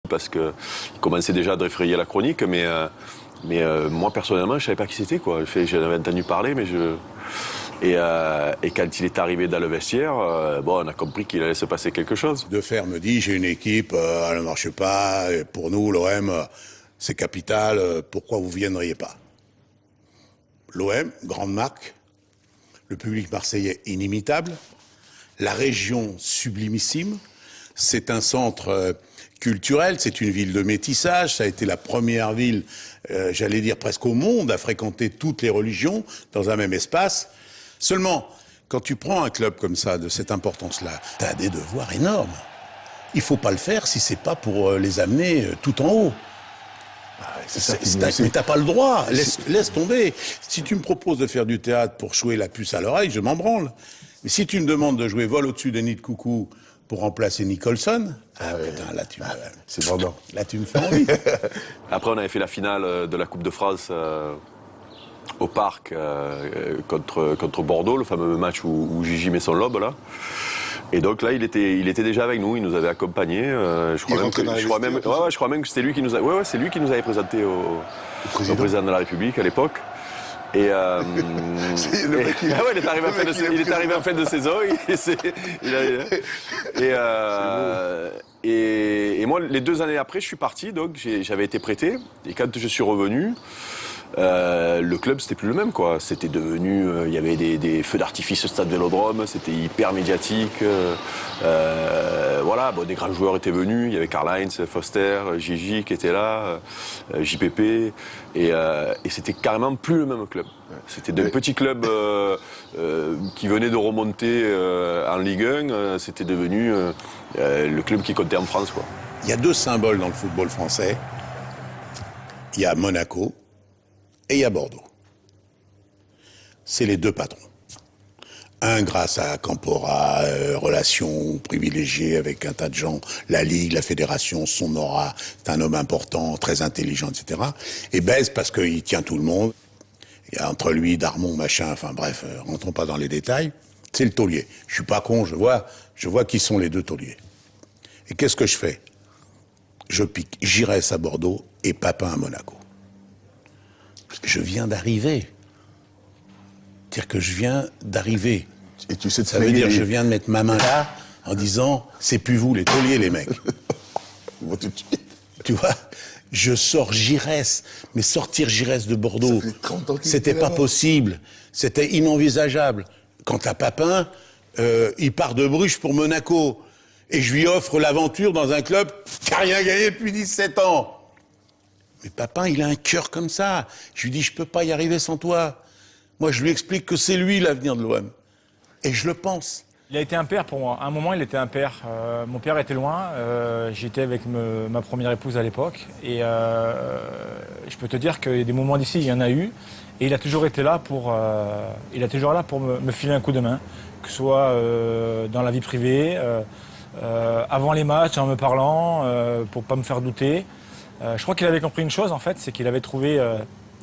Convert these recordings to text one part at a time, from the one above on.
parce qu'il commençait déjà à défrayer la chronique, mais moi personnellement je savais pas qui c'était quoi. J'en avais entendu parler, mais et quand il est arrivé dans le vestiaire, on a compris qu'il allait se passer quelque chose. Defer me dit, j'ai une équipe, elle ne marche pas, et pour nous, l'OM, c'est capital, pourquoi vous viendriez pas? L'OM, grande marque, le public marseillais inimitable, la région sublimissime, c'est un centre culturel, c'est une ville de métissage, ça a été la première ville, j'allais dire presque au monde, à fréquenter toutes les religions dans un même espace. Seulement, quand tu prends un club comme ça, de cette importance-là, t'as des devoirs énormes. Il faut pas le faire si c'est pas pour les amener tout en haut. Mais t'as pas le droit, laisse tomber. Si tu me proposes de faire du théâtre pour jouer la puce à l'oreille, je m'en branle. Mais si tu me demandes de jouer Vol au-dessus des nids de coucou pour remplacer Nicholson, putain, là c'est vendant. Là tu me fais envie. Après on avait fait la finale de la Coupe de France au parc contre Bordeaux, le fameux match où Gigi met son lobe là. Et donc là, il était déjà avec nous, il nous avait accompagnés. Je crois même que c'était lui qui nous c'est lui qui nous avait présenté au président de la République à l'époque. Et, il est arrivé en fin de saison. Et moi, les 2 années après, je suis parti, donc j'avais été prêté. Et quand je suis revenu, le club c'était plus le même quoi. C'était devenu, il y avait des feux d'artifice au stade Vélodrome, c'était hyper médiatique. Des grands joueurs étaient venus, il y avait Karl-Heinz, Foster, Gigi qui était là, JPP, et c'était carrément plus le même club. C'était de petits clubs qui venaient de remonter en Ligue 1, c'était devenu le club qui comptait en France quoi. Il y a 2 symboles dans le football français. Il y a Monaco et il y a Bordeaux. C'est les 2 patrons. Un grâce à Campora, relations privilégiées avec un tas de gens, la Ligue, la Fédération, son aura, c'est un homme important, très intelligent, etc. Et Bèze parce qu'il tient tout le monde. Il y a entre lui, Darmon, machin, enfin bref, rentrons pas dans les détails. C'est le taulier. Je suis pas con, je vois qui sont les 2 tauliers. Et qu'est-ce que je fais? Je pique Giresse à Bordeaux et Papin à Monaco. Je viens d'arriver. Dire que je viens d'arriver. Et tu sais ça veut dire que je viens de mettre ma main là en disant c'est plus vous les tauliers les mecs. Tu vois, je sors Giresse, mais sortir Giresse de Bordeaux, c'était pas possible, c'était inenvisageable. Quant à Papin, il part de Bruges pour Monaco et je lui offre l'aventure dans un club qui n'a rien gagné depuis 17 ans. Mais Papin, il a un cœur comme ça. Je lui dis, je peux pas y arriver sans toi. Moi, je lui explique que c'est lui l'avenir de l'OM. Et je le pense. Il a été un père pour moi. À un moment, il était un père. Mon père était loin. J'étais avec ma première épouse à l'époque. Et je peux te dire que des moments d'ici, il y en a eu. Et il a toujours été là pour, me filer un coup de main. Que ce soit dans la vie privée, avant les matchs, en me parlant, pour pas me faire douter. Je crois qu'il avait compris une chose, en fait, c'est qu'il avait trouvé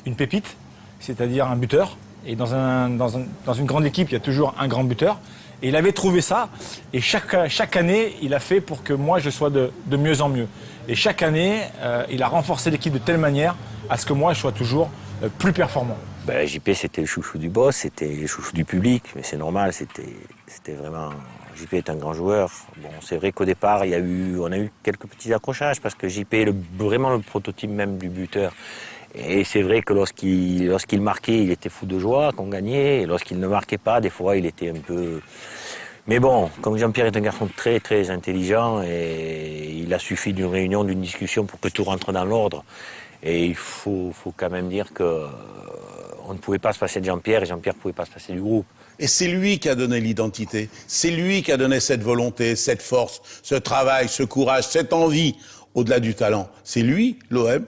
une pépite, c'est-à-dire un buteur. Et dans une grande équipe, il y a toujours un grand buteur. Et il avait trouvé ça. Et chaque année, il a fait pour que moi, je sois de mieux en mieux. Et chaque année, il a renforcé l'équipe de telle manière à ce que moi, je sois toujours plus performant. JP, c'était le chouchou du boss, c'était le chouchou du public. Mais c'est normal, c'était vraiment... JP est un grand joueur. Bon, c'est vrai qu'au départ, on a eu quelques petits accrochages parce que JP est vraiment le prototype même du buteur. Et c'est vrai que lorsqu'il marquait, il était fou de joie qu'on gagnait. Et lorsqu'il ne marquait pas, des fois, il était un peu... Mais bon, comme Jean-Pierre est un garçon très, très intelligent, et il a suffi d'une réunion, d'une discussion pour que tout rentre dans l'ordre. Et il faut quand même dire qu'on ne pouvait pas se passer de Jean-Pierre, et Jean-Pierre ne pouvait pas se passer du groupe. Et c'est lui qui a donné l'identité. C'est lui qui a donné cette volonté, cette force, ce travail, ce courage, cette envie, au-delà du talent. C'est lui, l'OM,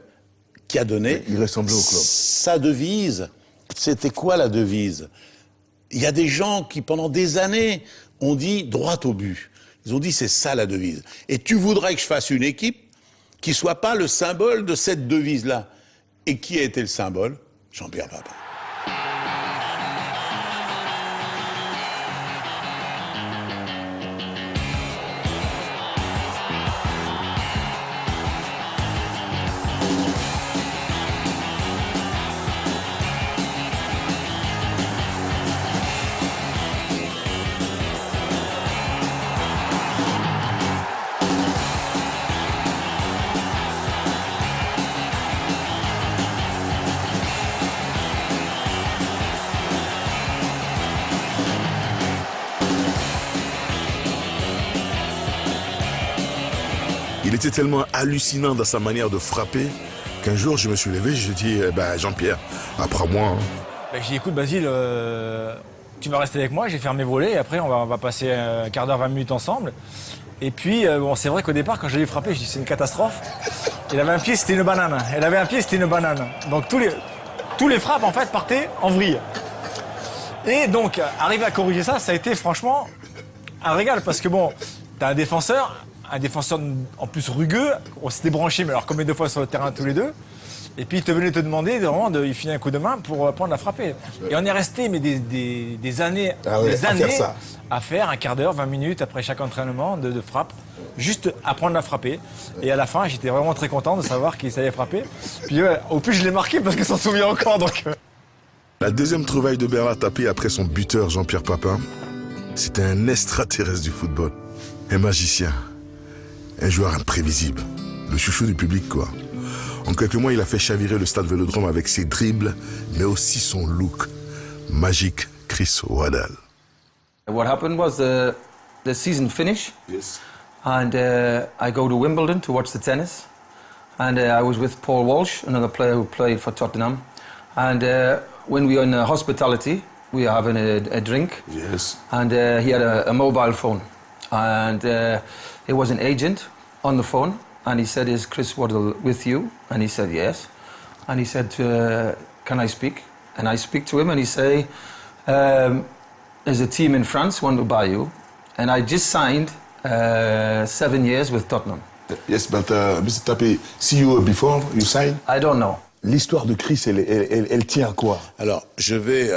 qui a donné sa devise. C'était quoi la devise? Il y a des gens qui, pendant des années, ont dit droit au but. Ils ont dit c'est ça la devise. Et tu voudrais que je fasse une équipe qui soit pas le symbole de cette devise-là. Et qui a été le symbole? Jean-Pierre Papin. était tellement hallucinant dans sa manière de frapper qu'un jour, je me suis levé, je dis, Jean-Pierre, apprends-moi. Hein. Ben, j'ai dit, écoute, Basile, tu vas rester avec moi, j'ai fermé mes volets, et après, on va passer un quart d'heure, 20 minutes ensemble. Et puis, bon, c'est vrai qu'au départ, quand je l'ai frappé, je dis, c'est une catastrophe. Il avait un pied, c'était une banane. Elle avait un pied, c'était une banane. Donc, tous les frappes, en fait, partaient en vrille. Et donc, arriver à corriger ça, ça a été franchement un régal. Parce que bon, t'as un défenseur en plus rugueux. On s'était branchés, mais alors combien de fois sur le terrain tous les deux. Et puis, il te venait te demander vraiment de lui filer un coup de main pour apprendre à frapper. Et on est resté mais des années, à faire un quart d'heure, 20 minutes après chaque entraînement de frappe. Juste apprendre à frapper. Et à la fin, j'étais vraiment très content de savoir qu'il savait frapper. Puis au plus, je l'ai marqué parce qu'il s'en souvient encore. Donc, La deuxième trouvaille de Bernard Tapie après son buteur Jean-Pierre Papin, c'était un extraterrestre du football. Un magicien. Un joueur imprévisible. Le chouchou du public, quoi. En quelques mois, il a fait chavirer le stade Vélodrome avec ses dribbles, mais aussi son look. Magique Chris Waddle. What happened was the season finished. Yes. And I go to Wimbledon to watch the tennis. And I was with Paul Walsh, another player who played for Tottenham. And when we were in hospitality, we were having a drink. Yes. And he had a mobile phone. And it was an agent on the phone. And he said, is Chris Waddle with you? And he said, yes. And he said, can I speak? And I speak to him and he say, there's a team in France want to buy you. And I just signed 7 years with Tottenham. Yes, but Mr. Tapie, see you before you sign? I don't know. L'histoire de Chris, elle tient à quoi? Alors, je vais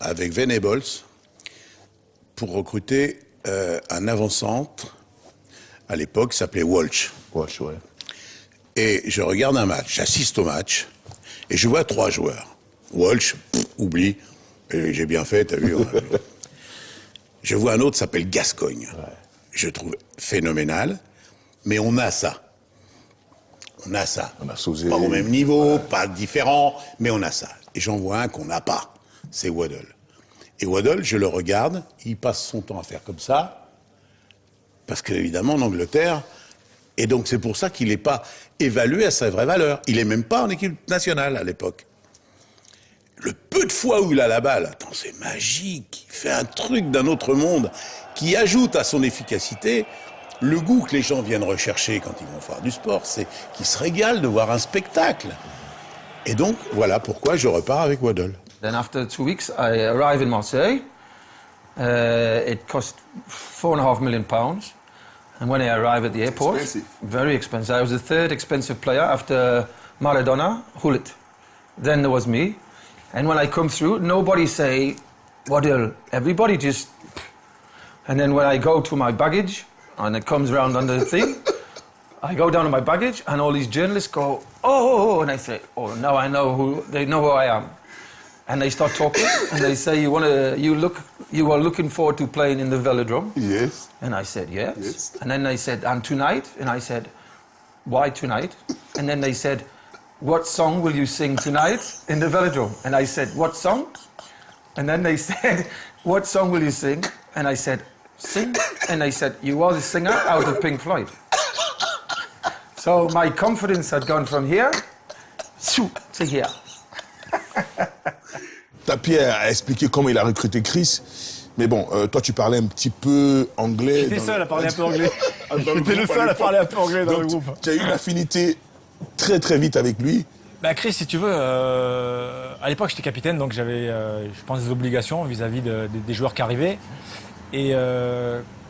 avec Venables pour recruter un avant-centre, à l'époque, qui s'appelait Walsh. Walsh, ouais. Et je regarde un match, j'assiste au match, et je vois 3 joueurs. Walsh, oublie, et j'ai bien fait, t'as vu, on a vu. Je vois un autre, s'appelle Gascogne. Ouais. Je trouve phénoménal, mais on a ça. On a ça. On a Sauzé. Pas au même niveau, pas différent, mais on a ça. Et j'en vois un qu'on n'a pas, c'est Waddle. Et Waddle, je le regarde, il passe son temps à faire comme ça, parce qu'évidemment, en Angleterre, et donc c'est pour ça qu'il n'est pas évalué à sa vraie valeur. Il n'est même pas en équipe nationale à l'époque. Le peu de fois où il a la balle, attends, c'est magique, il fait un truc d'un autre monde qui ajoute à son efficacité le goût que les gens viennent rechercher quand ils vont faire du sport, c'est qu'ils se régalent de voir un spectacle. Et donc, voilà pourquoi je repars avec Waddle. Then after 2 weeks, I arrive in Marseille. It cost £4.5 million. And when I arrive at the airport, very expensive. I was the 3rd expensive player after Maradona, Hullet. Then there was me. And when I come through, nobody say, Waddle. Everybody just... And then when I go to my baggage, and it comes round under the thing, I go down to my baggage, and all these journalists go, oh, and I say, oh, now I know they know who I am. And they start talking, and they say, you are looking forward to playing in the Velodrome? Yes. And I said, yes. And then they said, and tonight? And I said, why tonight? And then they said, what song will you sing tonight in the Velodrome? And I said, what song? And then they said, what song will you sing? And I said, sing. And they said, you are the singer out of Pink Floyd. So my confidence had gone from here to here. Tapie a expliqué comment il a recruté Chris. Mais bon, toi, tu parlais un petit peu anglais. J'étais seul à parler un peu anglais. J'étais le seul à parler un peu anglais dans le groupe. Tu as eu une affinité très très vite avec lui. Bah Chris, si tu veux, à l'époque j'étais capitaine, donc j'avais, je pense, des obligations vis-à-vis des joueurs qui arrivaient. Et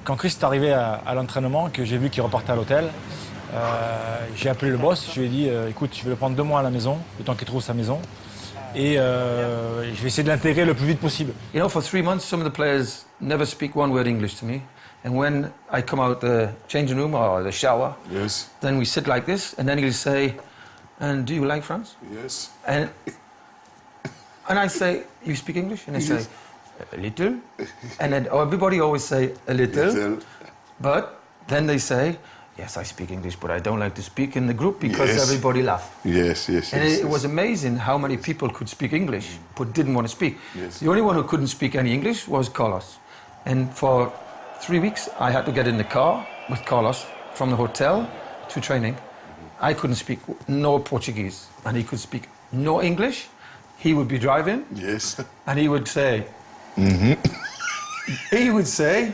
quand Chris est arrivé à l'entraînement, que j'ai vu qu'il repartait à l'hôtel, j'ai appelé le boss, je lui ai dit, écoute, je vais le prendre 2 mois à la maison, le temps qu'il trouve sa maison. Et je vais essayer de l'intégrer le plus vite possible. You know, for 3 months, some of the players never speak one word English to me. And when I come out the changing room or the shower, Yes. then we sit like this, and then he'll say, and do you like France? Yes. And I say, you speak English? And they say, a little. And then everybody always say, a little. But then they say, yes, I speak English, but I don't like to speak in the group because everybody laughs. Yes, yes, And yes. it was amazing how many people could speak English, but didn't want to speak. Yes. The only one who couldn't speak any English was Carlos. And for 3 weeks, I had to get in the car with Carlos from the hotel to training. I couldn't speak no Portuguese, and he could speak no English. He would be driving, Yes. and he would say, he would say,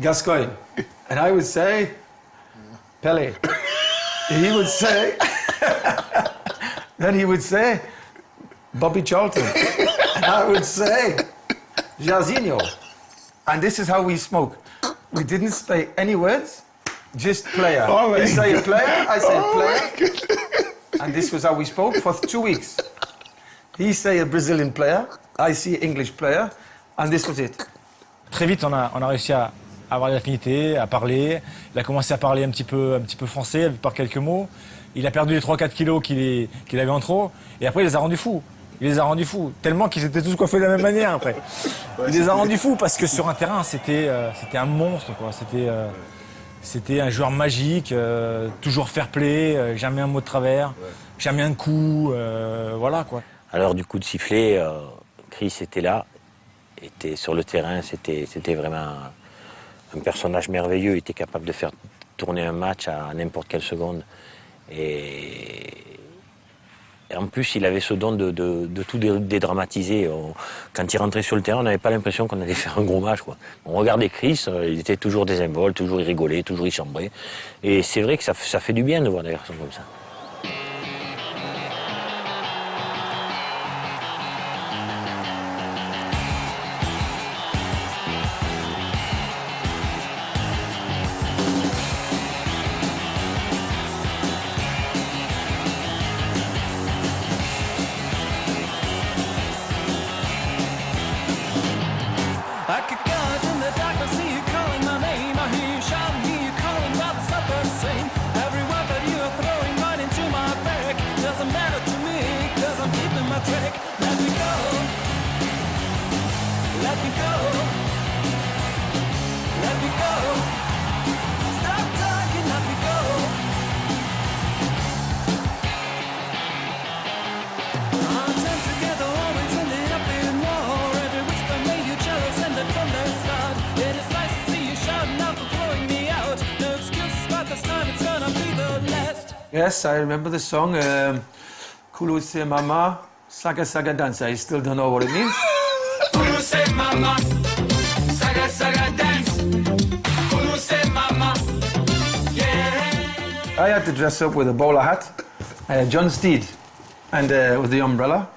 Gascoigne, and I would say, Pelé. He would say, then he would say, Bobby Charlton, and I would say, Jairzinho. And this is how we spoke. We didn't say any words, just player. Oh, He say a God. player, I say Oh, player. And this was how we spoke for 2 weeks. He say a Brazilian player, I see English player, and this was it. Très vite, on a réussi à avoir des affinités, à parler. Il a commencé à parler un petit peu français, par quelques mots. Il a perdu les 3-4 kilos qu'il avait en trop. Et après, il les a rendus fous. Il les a rendus fous. Tellement qu'ils étaient tous coiffés de la même manière après. Il les a rendus fous parce que sur un terrain, c'était un monstre, quoi. C'était un joueur magique, toujours fair play, jamais un mot de travers, jamais un coup, voilà, quoi. À l'heure du coup de sifflet, Chris était là, était sur le terrain, c'était vraiment un personnage merveilleux. Il était capable de faire tourner un match à n'importe quelle seconde. Et en plus, il avait ce don de tout dédramatiser. Quand il rentrait sur le terrain, on n'avait pas l'impression qu'on allait faire un gros match, quoi. On regardait Chris, il était toujours désinvolte, toujours il rigolait, toujours il chambrait. Et c'est vrai que ça fait du bien de voir des garçons comme ça. I could go in the darkness, see you calling my name. I hear you shouting, hear you calling, but it's not the same. Every word that you are throwing right into my back doesn't matter to me, cause I'm keeping my track. Let me go. Let me go. Let me go. Stop talking, let me go. Our time together always ended up in war. Every whisper made you jealous, ended from the start. It is nice to see you shouting out for throwing me out. No excuses, but this time it's gonna be the last. Yes, I remember the song, Kulu Se Mama, Saga Saga Dance. I still don't know what it means. Kulu say mama, saga saga dance. Kulu say mama, yeah. I had to dress up with a bowler hat, John Steed, and with the umbrella.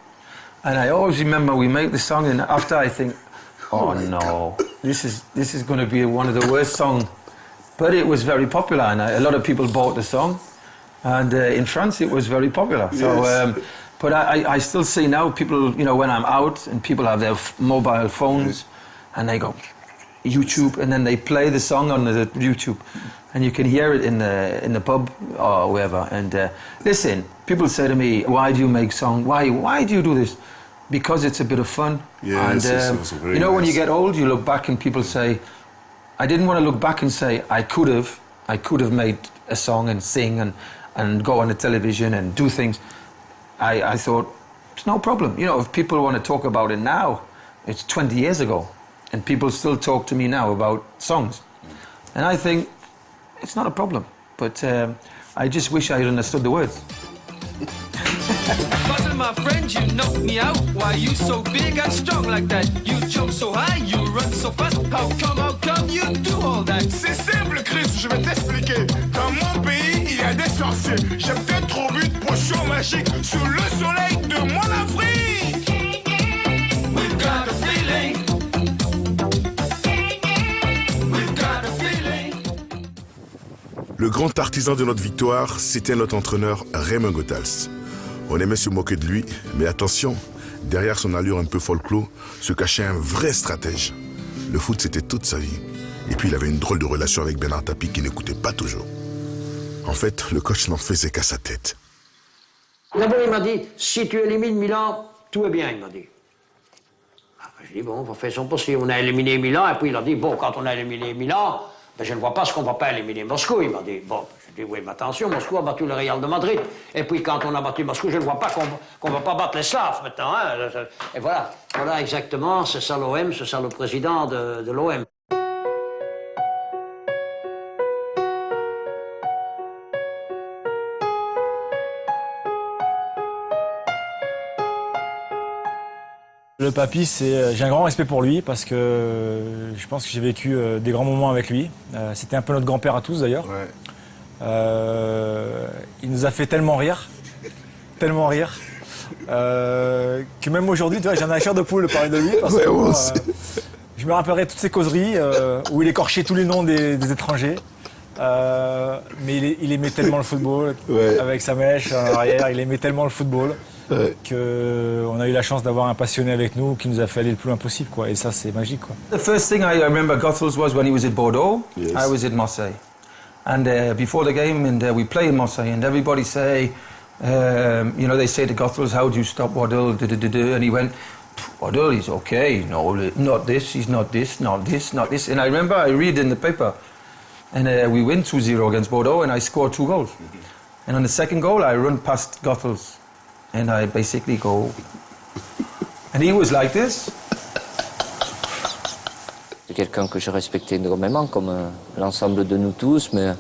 And I always remember we make the song, and after I think, oh no, this is going to be one of the worst songs. But it was very popular, and a lot of people bought the song. And in France, it was very popular. So, Yes. but I still see now people, you know, when I'm out and people have their mobile phones, and they go YouTube, and then they play the song on the YouTube, and you can hear it in the pub or wherever. And listen, people say to me, "Why do you make song? Why do you do this?" Because it's a bit of fun. Yes, and it's very you know, when you nice. get old, you look back and people say, "I didn't want to look back and say I could have made a song and sing and go on the television and do things." I thought, it's no problem. You know, if people want to talk about it now, it's 20 years ago, and people still talk to me now about songs. And I think, it's not a problem. But I just wish I had understood the words. Buzzing my friend, you knock me out. Why you so big and strong like that? You jump so high, you run so fast. How come you do all that? C'est simple, Chris, je vais t'expliquer. Dans mon pays, il y a des sorciers. J'ai peut-être trop bu de potions magiques sous le soleil de mon Afrique. We've got a feeling. We've got a feeling. Le grand artisan de notre victoire, c'était notre entraîneur Raymond Goethals. On aimait se moquer de lui, mais attention, derrière son allure un peu folklore, se cachait un vrai stratège. Le foot, c'était toute sa vie. Et puis, il avait une drôle de relation avec Bernard Tapie qui n'écoutait pas toujours. En fait, le coach n'en faisait qu'à sa tête. D'abord, il m'a dit, si tu élimines Milan, tout est bien, il m'a dit. Je dis, bon, on va faire son possible. On a éliminé Milan, et puis il a dit, bon, quand on a éliminé Milan, ben, je ne vois pas ce qu'on ne va pas éliminer Moscou, il m'a dit. Bon, je dis, oui, mais attention, Moscou a battu le Real de Madrid. Et puis, quand on a battu Moscou, je ne vois pas qu'on ne va pas battre les Slaves maintenant. Hein. Et voilà, voilà exactement, c'est ça l'OM, c'est ça le président de l'OM. Le papy, j'ai un grand respect pour lui parce que je pense que j'ai vécu des grands moments avec lui. C'était un peu notre grand-père à tous d'ailleurs. Ouais. Il nous a fait tellement rire, que même aujourd'hui, tu vois, j'en ai la chair de poule de parler de lui parce Ouais, que moi aussi. je me rappellerai toutes ces causeries où il écorchait tous les noms des étrangers. Mais il aimait tellement le football, Ouais. avec sa mèche en arrière, il aimait tellement le football. Ouais. Qu'on a eu la chance d'avoir un passionné avec nous qui nous a fait aller le plus loin possible, quoi. Et ça, c'est magique, quoi. The first thing I remember Goethals was when he was at Bordeaux. Yes. I was at Marseille. And before the game, and we play in Marseille, and everybody say, you know, they say to Goethals, how do you stop Waddle? And he went, Waddle, he's okay. No, not this, he's not this, not this, not this. And I remember I read in the paper, and we win 2-0 against Bordeaux, and I scored 2 goals. And on the second goal, I run past Goethals, and I basically go, and he was like this. C'est quelqu'un que je respectais énormément, comme l'ensemble de nous tous, mais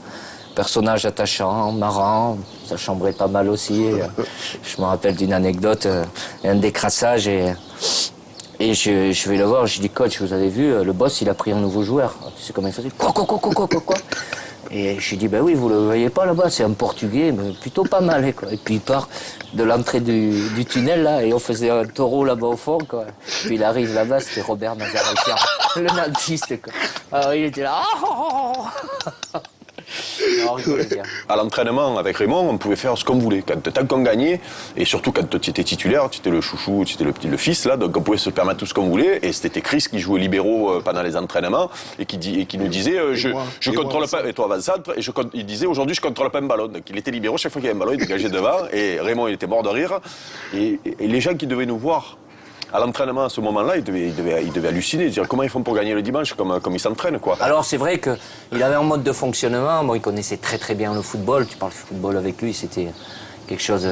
personnage attachant, marrant, ça chambrait pas mal aussi. Je me rappelle d'une anecdote, un décrassage, et je vais le voir, je dis, coach, vous avez vu, le boss, il a pris un nouveau joueur. Tu sais comment il faisait? Quoi? Et je lui dis, ben oui, vous le voyez pas là-bas, c'est un Portugais, mais plutôt pas mal, quoi. Et puis il part de l'entrée du tunnel, là, et on faisait un taureau là-bas au fond, quoi. Puis il arrive là-bas, c'était Robert Nazaretian, le nantiste, quoi. Alors il était là, Non, on rigolait bien. À l'entraînement avec Raymond, on pouvait faire ce qu'on voulait. Tant qu'on gagnait, et surtout quand tu étais titulaire, tu étais le chouchou, tu étais le fils, là, donc on pouvait se permettre tout ce qu'on voulait. Et c'était Chris qui jouait libéraux pendant les entraînements et qui nous disait je contrôle pas, et toi avant-centre, et il disait aujourd'hui je contrôle pas un ballon. Donc il était libéraux, chaque fois qu'il y avait un ballon, il dégageait devant, et Raymond il était mort de rire. Et les gens qui devaient nous voir à l'entraînement à ce moment-là, ils devaient halluciner, dire comment ils font pour gagner le dimanche, comme ils s'entraînent, quoi. Alors c'est vrai qu'il avait un mode de fonctionnement, bon, il connaissait très très bien le football, tu parles football avec lui, c'était quelque chose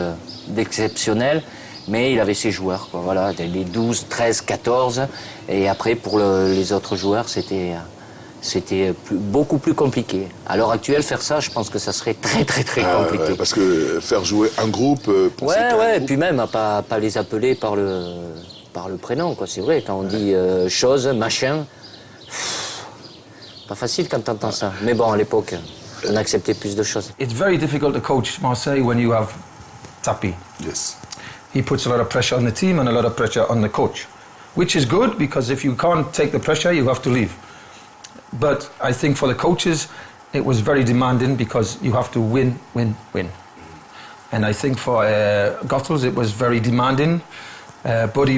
d'exceptionnel, mais il avait ses joueurs, quoi, voilà, les 12, 13, 14, et après pour les autres joueurs c'était beaucoup plus compliqué. À l'heure actuelle, faire ça, je pense que ça serait très compliqué. Parce que faire jouer un groupe... Ouais, et puis même à pas les appeler par le prénom, quoi. C'est vrai, quand on dit chose, machin, pas facile quand t'entends ça. Mais bon, à l'époque, on acceptait plus de choses. It's very difficult to coach Marseille when you have Tapi. Yes. He puts a lot of pressure on the team and a lot of pressure on the coach, which is good because if you can't take the pressure, you have to leave. But I think for the coaches, it was very demanding because you have to win. And I think for Goethals, it was very demanding, but he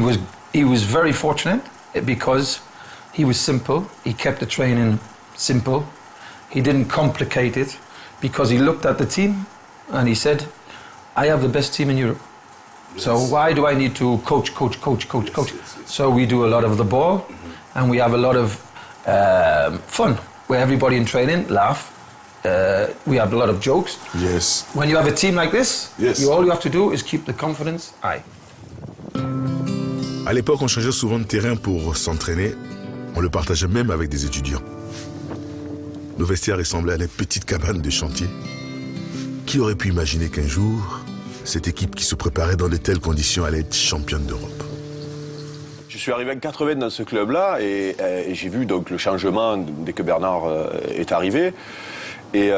was very fortunate because he was simple. He kept the training simple. He didn't complicate it because he looked at the team and he said, I have the best team in Europe. Yes. So why do I need to coach? Yes. So we do a lot of the ball and we have a lot of fun, where everybody in training laugh. We have a lot of jokes. Yes. When you have a team like this, yes. All you have to do is keep the confidence high. À l'époque, on changeait souvent de terrain pour s'entraîner. On le partageait même avec des étudiants. Nos vestiaires ressemblaient à des petites cabanes de chantier. Qui aurait pu imaginer qu'un jour, cette équipe qui se préparait dans de telles conditions allait être championne d'Europe? Je suis arrivé en 80 dans ce club-là et j'ai vu donc le changement dès que Bernard est arrivé. Et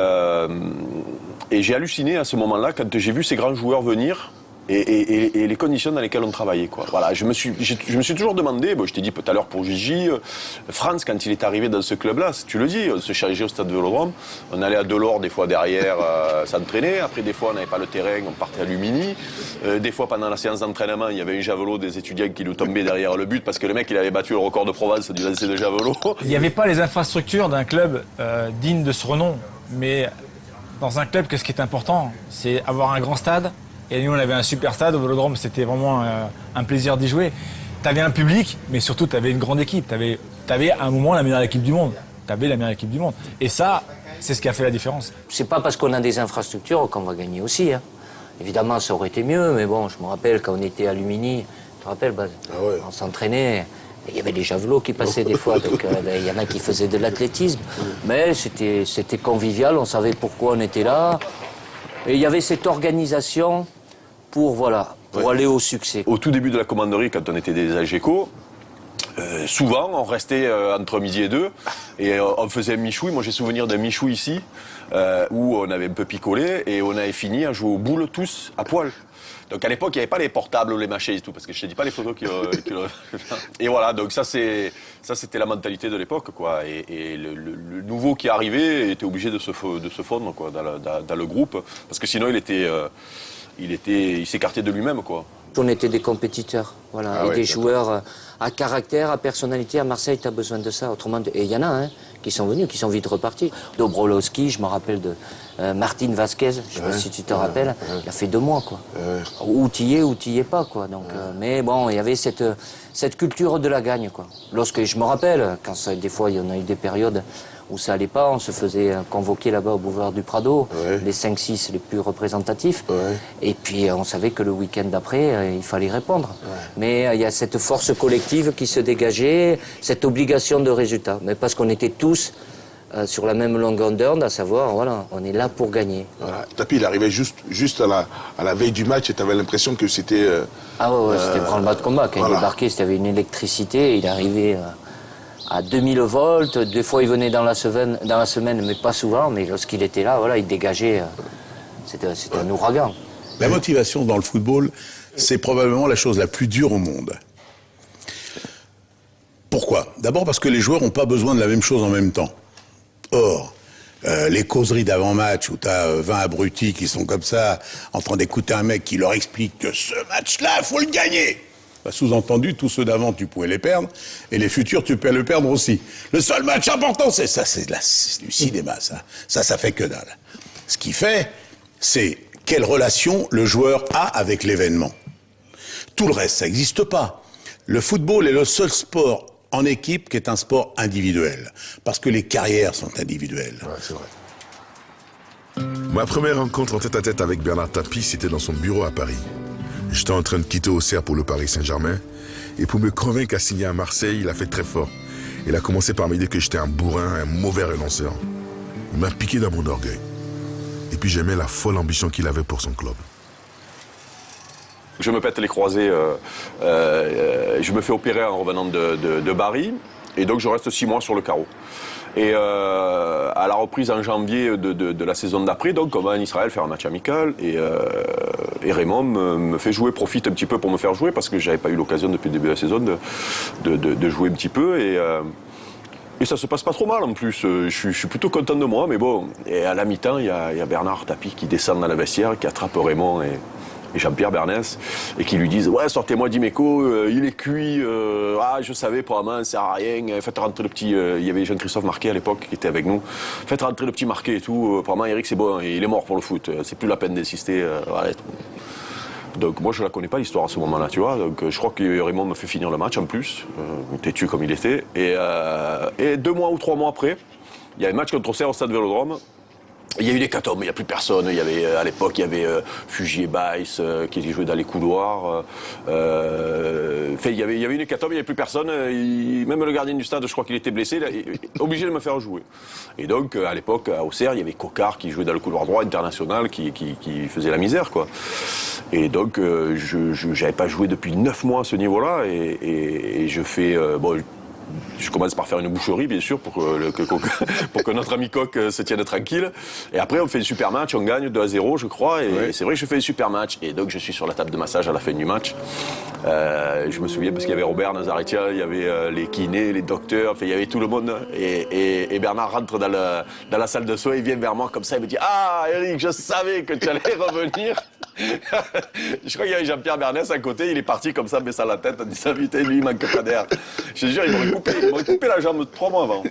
j'ai halluciné à ce moment-là quand j'ai vu ces grands joueurs venir et les conditions dans lesquelles on travaillait, quoi. Voilà, je me suis toujours demandé, bon, je t'ai dit tout à l'heure pour Gigi, Franz, quand il est arrivé dans ce club-là, tu le dis, on se chargeait au stade Vélodrome, on allait à Delors des fois derrière s'entraîner, après des fois on n'avait pas le terrain, on partait à Lumini, des fois pendant la séance d'entraînement, il y avait un javelot des étudiants qui nous tombaient derrière le but parce que le mec il avait battu le record de Provence du lancer de javelot. Il n'y avait pas les infrastructures d'un club digne de ce renom, mais dans un club, qu'est-ce qui est important? C'est avoir un grand stade. Et nous, on avait un super stade au Vélodrome, c'était vraiment un plaisir d'y jouer. Tu avais un public, mais surtout, tu avais une grande équipe. Tu avais à un moment la meilleure équipe du monde. Tu avais la meilleure équipe du monde. Et ça, c'est ce qui a fait la différence. C'est pas parce qu'on a des infrastructures qu'on va gagner aussi, hein. Évidemment, ça aurait été mieux, mais bon, je me rappelle quand on était à Lumini, tu te rappelles, Baz, on s'entraînait. Il y avait des javelots qui passaient des fois, donc il y en a qui faisaient de l'athlétisme. Mais c'était convivial, on savait pourquoi on était là. Et il y avait cette organisation pour pour aller au succès. Au tout début de la commanderie, quand on était des Algeco, souvent, on restait entre midi et 2 et on faisait un michoui. Moi, j'ai souvenir d'un michoui ici où on avait un peu picolé et on avait fini à jouer aux boules tous à poil. Donc à l'époque, il n'y avait pas les portables ou les machets et tout, parce que je ne te dis pas les photos qui... Et voilà, donc ça c'était la mentalité de l'époque, quoi. Et le nouveau qui arrivait était obligé de se fondre, quoi, dans le groupe, parce que sinon il s'écartait de lui-même, quoi. On était des compétiteurs, voilà, et des joueurs à caractère, à personnalité. À Marseille, tu as besoin de ça. Autrement, et il y en a qui sont venus, qui sont vite repartis. Dobrolowski, je me rappelle de Martin Vasquez, je ne sais pas si tu te rappelles, il a fait 2 mois, quoi. Ou t'y es, ou t'y es pas, quoi. Donc, mais bon, il y avait cette culture de la gagne, quoi. Lorsque je me rappelle, des fois, il y en a eu des périodes où ça allait pas, on se faisait convoquer là-bas au boulevard du Prado, les 5-6 les plus représentatifs, et puis on savait que le week-end d'après, il fallait répondre. Mais il y a cette force collective qui se dégageait, cette obligation de résultat, mais parce qu'on était tous sur la même longueur d'onde, à savoir, voilà, on est là pour gagner. Voilà. Tapi, il arrivait juste à la veille du match et tu avais l'impression que c'était... Ah ouais, c'était branle-bas de combat. Quand il débarquait, c'était une électricité, il arrivait... à 2000 volts, des fois il venait dans la semaine, mais pas souvent, mais lorsqu'il était là, voilà, il dégageait, c'était un ouragan. La motivation dans le football, c'est probablement la chose la plus dure au monde. Pourquoi? D'abord parce que les joueurs n'ont pas besoin de la même chose en même temps. Or, les causeries d'avant-match où tu as 20 abrutis qui sont comme ça, en train d'écouter un mec qui leur explique que ce match-là, il faut le gagner. Sous-entendu, tous ceux d'avant, tu pouvais les perdre, et les futurs, tu peux le perdre aussi. Le seul match important, c'est ça, c'est du cinéma, ça. Ça fait que dalle. Ce qui fait, c'est quelle relation le joueur a avec l'événement. Tout le reste, ça n'existe pas. Le football est le seul sport en équipe qui est un sport individuel, parce que les carrières sont individuelles. Ouais, c'est vrai. Ma première rencontre en tête-à-tête avec Bernard Tapie, c'était dans son bureau à Paris. J'étais en train de quitter Auxerre pour le Paris Saint-Germain. Et pour me convaincre à signer à Marseille, il a fait très fort. Il a commencé par me dire que j'étais un bourrin, un mauvais relanceur. Il m'a piqué dans mon orgueil. Et puis j'aimais la folle ambition qu'il avait pour son club. Je me pète les croisés. Je me fais opérer en revenant de Bari. Et donc je reste 6 mois sur le carreau. Et à la reprise en janvier de la saison d'après, donc on va en Israël faire un match amical et Raymond me fait jouer, profite un petit peu pour me faire jouer parce que j'avais pas eu l'occasion depuis le début de la saison de jouer un petit peu et ça se passe pas trop mal en plus. Je suis plutôt content de moi, mais bon. Et à la mi-temps, il y a Bernard Tapie qui descend dans la vestiaire, qui attrape Raymond et Jean-Pierre Bernès, et qui lui disent « Ouais, sortez-moi d'Imeco, il est cuit, je savais, probablement, ça sert à rien, faites rentrer le petit... il y avait Jean-Christophe Marquet à l'époque qui était avec nous. Faites rentrer le petit Marquet et tout, probablement Eric c'est bon, il est mort pour le foot, c'est plus la peine d'insister. Voilà. » Donc moi je la connais pas l'histoire à ce moment-là, tu vois, donc je crois que Raymond me fait finir le match en plus, têtu comme il était, et 2 mois ou 3 mois après, il y a un match contre Auxerre au Stade Vélodrome. Il y a eu des hécatombe, il n'y a plus personne. Il y avait, à l'époque, il y avait Fugier Baïs qui jouait dans les couloirs. Il y avait une hécatombe, il n'y avait plus personne. Même le gardien du stade, je crois qu'il était blessé, obligé de me faire jouer. Et donc, à l'époque, à Auxerre, il y avait Cocard qui jouait dans le couloir droit international, qui faisait la misère, quoi. Et donc, je n'avais pas joué depuis 9 mois à ce niveau-là. Et je fais... je commence par faire une boucherie, bien sûr, pour que notre ami Coq se tienne tranquille. Et après, on fait un super match, on gagne 2-0, je crois. Et c'est vrai que je fais un super match. Et donc, je suis sur la table de massage à la fin du match. Je me souviens parce qu'il y avait Robert Nazaretia, il y avait les kinés, les docteurs, enfin, il y avait tout le monde. Et Bernard rentre dans la salle de soins, il vient vers moi comme ça, il me dit « Ah, Eric, je savais que tu allais revenir !» Je crois qu'il y avait Jean-Pierre Bernès à côté, il est parti comme ça, baissant la tête, en disant « Putain, lui, il manque pas d'air. » Je te jure, il m'aurait coupé la jambe 3 mois avant.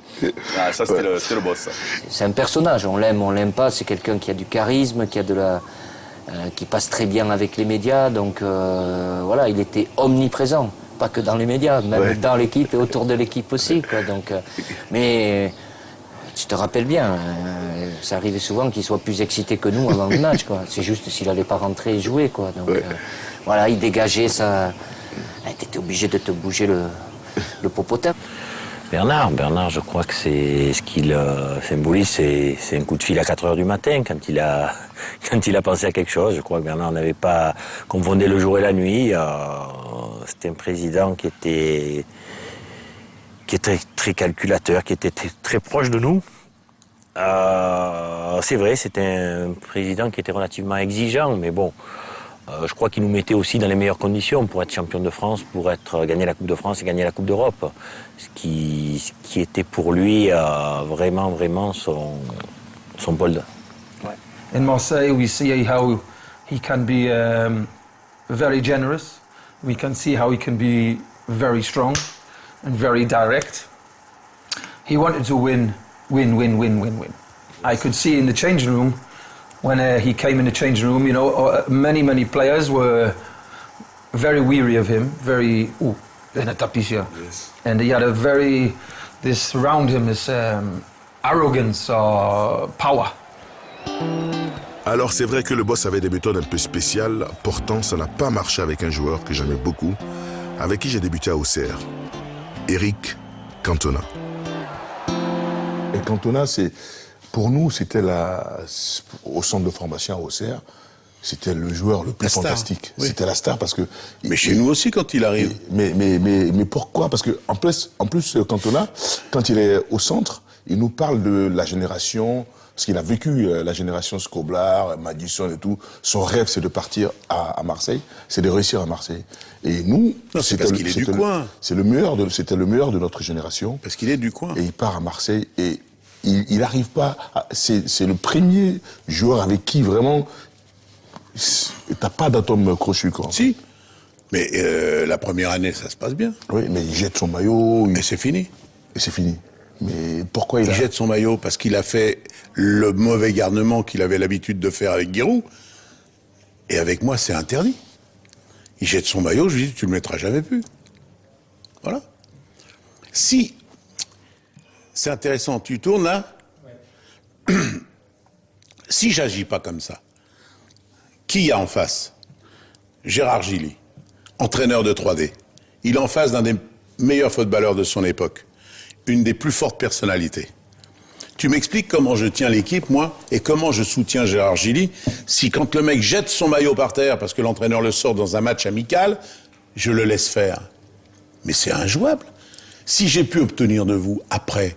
Ah, ça, c'était le boss, ça. C'est un personnage, on l'aime pas, c'est quelqu'un qui a du charisme, qui passe très bien avec les médias, donc voilà, il était omniprésent, pas que dans les médias, même dans l'équipe et autour de l'équipe aussi, quoi, donc, mais tu te rappelles bien, ça arrivait souvent qu'il soit plus excité que nous avant le match, quoi. C'est juste s'il n'allait pas rentrer et jouer, quoi, donc voilà, il dégageait ça, t'étais obligé de te bouger le popotin. Bernard, je crois que c'est ce qu'il symbolise, c'est un coup de fil à 4 heures du matin quand il a pensé à quelque chose. Je crois que Bernard n'avait pas confondu le jour et la nuit. C'était un président qui était très calculateur, qui était très proche de nous. C'est vrai, c'était un président qui était relativement exigeant, mais bon, je crois qu'il nous mettait aussi dans les meilleures conditions pour être champion de France, pour gagner la Coupe de France et gagner la Coupe d'Europe. Ce qui était pour lui vraiment son bol. In Marseille, we see how he can be very generous. We can see how he can be very strong and very direct. He wanted to win. I could see in the changing room, when he came in the changing room, you know, many players were very weary of him, very, yes. And he had this around him, this arrogance or power. Alors c'est vrai que le boss avait des méthodes un peu spéciales, pourtant ça n'a pas marché avec un joueur que j'aimais beaucoup, avec qui j'ai débuté à Auxerre, Eric Cantona. Et Cantona, pour nous, c'était au centre de formation à Auxerre, c'était le joueur le plus fantastique. Oui. C'était la star parce que. Mais chez nous aussi quand il arrive. Mais pourquoi? Parce que en plus, Cantona, quand il est au centre, il nous parle de la génération, parce qu'il a vécu la génération Scoblar, Madison et tout. Son rêve, c'est de partir à Marseille, c'est de réussir à Marseille. Et nous, c'est parce qu'il est du coin. C'était le meilleur de notre génération. Parce qu'il est du coin. Et il part à Marseille et il n'arrive pas. C'est le premier joueur avec qui vraiment t'as pas d'atome crochu, quoi. Si. Mais la première année, ça se passe bien. Oui, mais il jette son maillot. Mais c'est fini. Et c'est fini. Mais pourquoi il jette son maillot? Parce qu'il a fait le mauvais garnement qu'il avait l'habitude de faire avec Giroud. Et avec moi, c'est interdit. Il jette son maillot, je lui dis, tu le mettras jamais plus. Voilà. Si, c'est intéressant, tu tournes là. Ouais. Si j'agis pas comme ça, qui y a en face? Gérard Gilly, entraîneur de 3D. Il est en face d'un des meilleurs footballeurs de son époque. Une des plus fortes personnalités. Tu m'expliques comment je tiens l'équipe, moi, et comment je soutiens Gérard Gilly, si quand le mec jette son maillot par terre, parce que l'entraîneur le sort dans un match amical, je le laisse faire. Mais c'est injouable. Si j'ai pu obtenir de vous, après,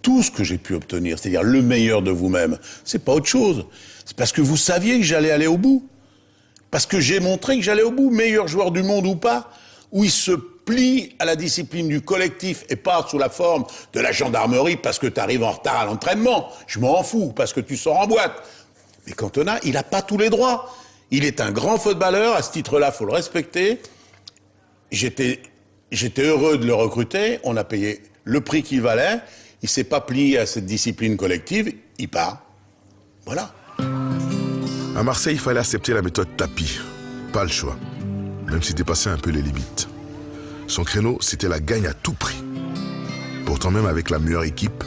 tout ce que j'ai pu obtenir, c'est-à-dire le meilleur de vous-même, c'est pas autre chose. C'est parce que vous saviez que j'allais aller au bout. Parce que j'ai montré que j'allais au bout, meilleur joueur du monde ou pas, où il se plie à la discipline du collectif et pas sous la forme de la gendarmerie parce que tu arrives en retard à l'entraînement. Je m'en fous, parce que tu sors en boîte. Mais Cantona, il n'a pas tous les droits. Il est un grand footballeur, à ce titre-là, il faut le respecter. J'étais heureux de le recruter, on a payé le prix qu'il valait, il s'est pas plié à cette discipline collective, il part. Voilà. À Marseille, il fallait accepter la méthode tapis. Pas le choix. Même si dépassait un peu les limites. Son créneau, c'était la gagne à tout prix. Pourtant, même avec la meilleure équipe,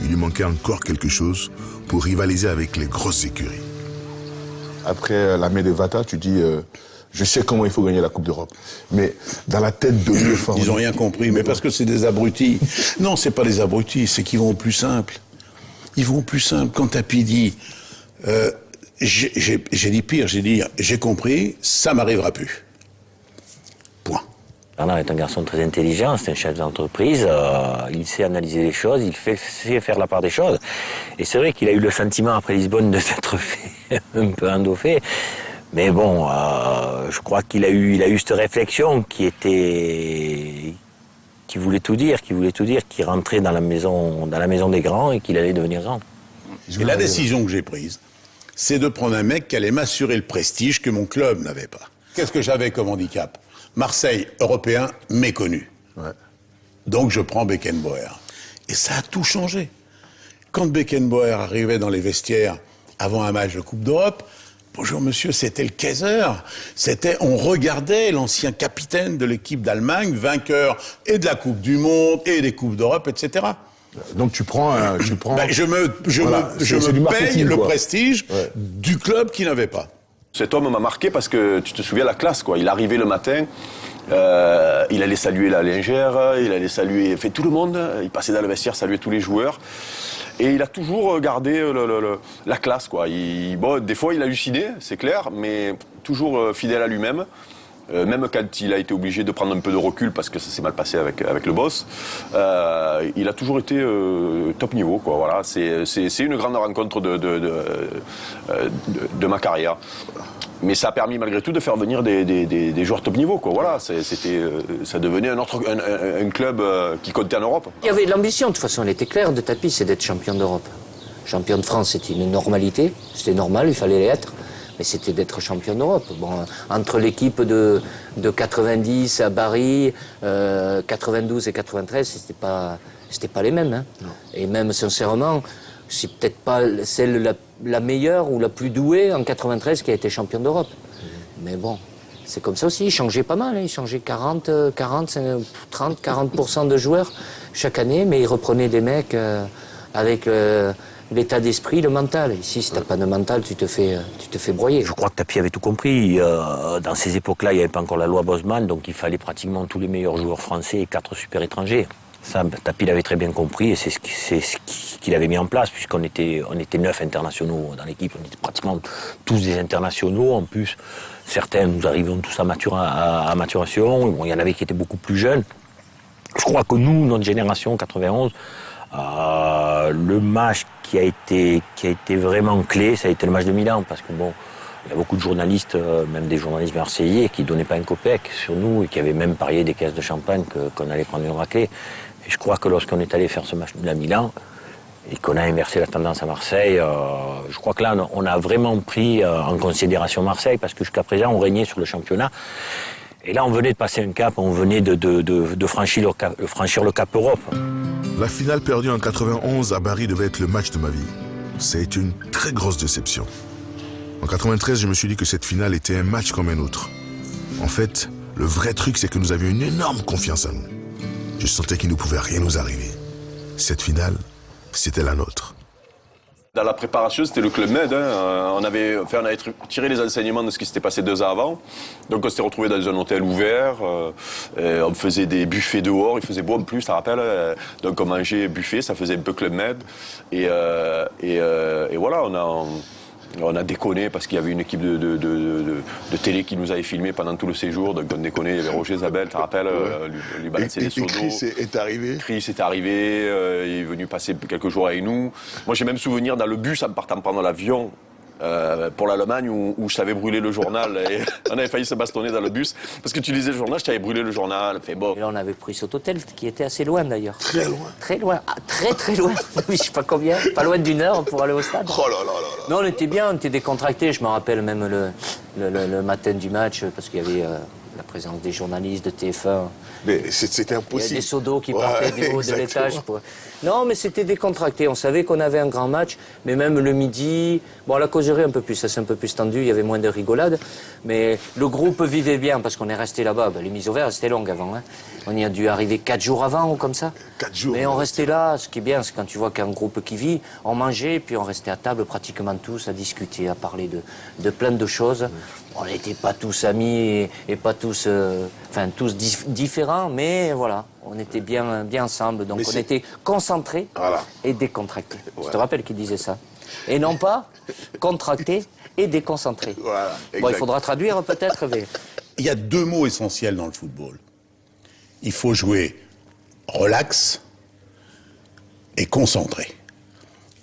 il lui manquait encore quelque chose pour rivaliser avec les grosses écuries. Après la main de Vata, tu dis, je sais comment il faut gagner la Coupe d'Europe. Mais dans la tête de l'effort... Ils n'ont rien compris, mais parce que c'est des abrutis. Non, c'est pas des abrutis, c'est qu'ils vont au plus simple. Ils vont au plus simple. Quand Tapi dit, j'ai dit pire, j'ai dit, j'ai compris, ça m'arrivera plus. Point. Bernard est un garçon très intelligent, c'est un chef d'entreprise, il sait analyser les choses, il sait faire la part des choses. Et c'est vrai qu'il a eu le sentiment après Lisbonne de s'être fait un peu endoffer. Mais bon, je crois qu'il a eu cette réflexion qui voulait tout dire, qui rentrait dans la maison des grands et qu'il allait devenir grand. Et la décision que j'ai prise, c'est de prendre un mec qui allait m'assurer le prestige que mon club n'avait pas. Qu'est-ce que j'avais comme handicap? Marseille, européen, méconnu. Ouais. Donc je prends Beckenbauer. Et ça a tout changé. Quand Beckenbauer arrivait dans les vestiaires avant un match de Coupe d'Europe, bonjour monsieur, c'était le Kaiser. On regardait l'ancien capitaine de l'équipe d'Allemagne, vainqueur et de la Coupe du Monde, et des Coupes d'Europe, etc. Donc tu prends... je me paye le prestige du club qui n'avait pas. Cet homme m'a marqué parce que tu te souviens la classe, quoi. Il arrivait le matin, il allait saluer la lingère, il allait saluer tout le monde, il passait dans le vestiaire, saluait tous les joueurs. Et il a toujours gardé la classe, quoi. Bon, des fois, il a halluciné, c'est clair, mais toujours fidèle à lui-même. Même quand il a été obligé de prendre un peu de recul parce que ça s'est mal passé avec le boss, il a toujours été top niveau, quoi. Voilà, c'est une grande rencontre de ma carrière. Mais ça a permis malgré tout de faire venir des joueurs top niveau, quoi. Voilà, ça devenait un club qui comptait en Europe. Il y avait de l'ambition, de toute façon, elle était claire de Tapie, c'est d'être champion d'Europe. Champion de France, c'était une normalité, c'était normal, il fallait l'être. Mais c'était d'être champion d'Europe. Bon, entre l'équipe de 90 à Bari, 92 et 93, c'était pas les mêmes. Hein. Et même sincèrement, c'est peut-être pas celle la meilleure ou la plus douée en 93 qui a été champion d'Europe. Mais bon, c'est comme ça aussi. Il changeait pas mal. Hein. Il changeait 30-40% de joueurs chaque année, mais il reprenait des mecs avec l'état d'esprit, le mental. Ici, si t'as pas de mental, tu te fais broyer. Je crois que Tapie avait tout compris. Dans ces époques-là, il n'y avait pas encore la loi Bosman, donc il fallait pratiquement tous les meilleurs joueurs français et 4 super étrangers. Ça, Tapie l'avait très bien compris et c'est ce qu'il avait mis en place, puisqu'on était 9 internationaux dans l'équipe. On était pratiquement tous des internationaux. En plus, certains, nous arrivions tous à maturation. Bon, il y en avait qui étaient beaucoup plus jeunes. Je crois que nous, notre génération, 91, le match qui a été vraiment clé, ça a été le match de Milan, parce que bon, il y a beaucoup de journalistes, même des journalistes marseillais, qui donnaient pas un copec sur nous et qui avaient même parié des caisses de champagne qu'on allait prendre une raclée. Et je crois que lorsqu'on est allé faire ce match de Milan et qu'on a inversé la tendance à Marseille, je crois que là, on a vraiment pris en considération Marseille, parce que jusqu'à présent, on régnait sur le championnat. Et là, on venait de passer un cap, on venait de franchir le cap Europe. La finale perdue en 91 à Bari devait être le match de ma vie. Ça a été une très grosse déception. En 93, je me suis dit que cette finale était un match comme un autre. En fait, le vrai truc, c'est que nous avions une énorme confiance en nous. Je sentais qu'il ne pouvait rien nous arriver. Cette finale, c'était la nôtre. Dans la préparation, c'était le Club Med. Hein. On avait tiré les enseignements de ce qui s'était passé 2 ans avant. Donc on s'était retrouvés dans un hôtel ouvert. On faisait des buffets dehors. Il faisait beau en plus, ça rappelle. Donc on mangeait buffet, ça faisait un peu Club Med. Et voilà, on a déconné parce qu'il y avait une équipe de télé qui nous avait filmé pendant tout le séjour. Donc on déconnait, il y avait Roger Zabel, tu te rappelles, lui balançait des seaux d'eau. Chris est arrivé. Chris est arrivé, il est venu passer quelques jours avec nous. Moi j'ai même souvenir dans le bus en partant prendre l'avion pour l'Allemagne où je t'avais brûlé le journal et on avait failli se bastonner dans le bus parce que tu lisais le journal, je t'avais brûlé le journal. Fait bon. Et là on avait pris cet hôtel qui était assez loin d'ailleurs. Très loin. Très loin, très loin. Je sais pas combien, pas loin d'1 heure pour aller au stade. Oh là là là là. Non, on était bien, on était décontractés. Je me rappelle même le matin du match parce qu'il y avait la présence des journalistes de TF1. Mais c'était impossible. Il y a des seaux d'eau qui partaient du haut de l'étage. Non, mais c'était décontracté. On savait qu'on avait un grand match, mais même le midi... Bon, la causerie un peu plus, ça s'est un peu plus tendu, il y avait moins de rigolade. Mais le groupe vivait bien parce qu'on est resté là-bas. Ben, les mises au vert, c'était longue avant. Hein. On y a dû arriver 4 jours avant ou comme ça. 4 jours. Mais on restait là. Ce qui est bien, c'est quand tu vois qu'un groupe qui vit, on mangeait, puis on restait à table pratiquement tous à discuter, à parler de plein de choses. On n'était pas tous amis et pas tous... tous différents, mais voilà, on était bien ensemble. Donc on était concentrés et décontractés. Je te rappelle qu'il disait ça. Et non pas contractés et déconcentrés. Voilà, bon, il faudra traduire peut-être, mais... Il y a 2 mots essentiels dans le football. Il faut jouer relax et concentré.